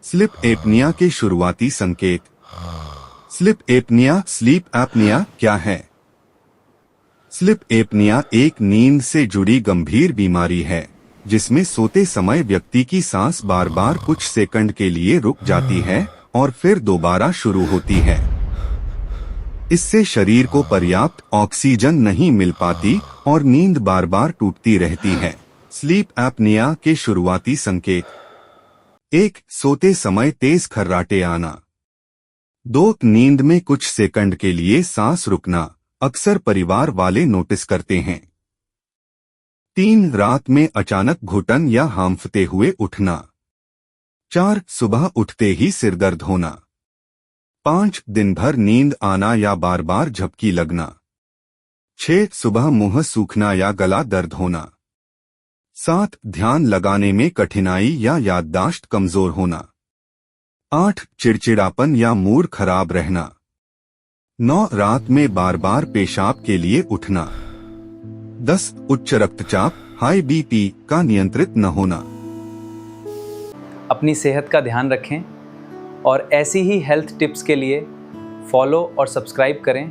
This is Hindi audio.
स्लीप एपनिया के शुरुआती संकेत। स्लीप एपनिया क्या है? स्लीप एपनिया एक नींद से जुड़ी गंभीर बीमारी है जिसमें सोते समय व्यक्ति की सांस बार बार कुछ सेकंड के लिए रुक जाती है और फिर दोबारा शुरू होती है। इससे शरीर को पर्याप्त ऑक्सीजन नहीं मिल पाती और नींद बार बार टूटती रहती है। स्लीप एपनिया के शुरुआती संकेत। 1. सोते समय तेज खर्राटे आना। 2. नींद में कुछ सेकंड के लिए सांस रुकना, अक्सर परिवार वाले नोटिस करते हैं। 3. रात में अचानक घुटन या हांफते हुए उठना। 4. सुबह उठते ही सिरदर्द होना। 5. दिन भर नींद आना या बार बार झपकी लगना। 6. सुबह मुंह सूखना या गला दर्द होना। 7. ध्यान लगाने में कठिनाई या याददाश्त कमजोर होना। 8. चिड़चिड़ापन या मूड खराब रहना। 9. रात में बार बार पेशाब के लिए उठना। 10. उच्च रक्तचाप हाई बीपी का नियंत्रित न होना। अपनी सेहत का ध्यान रखें और ऐसी ही हेल्थ टिप्स के लिए फॉलो और सब्सक्राइब करें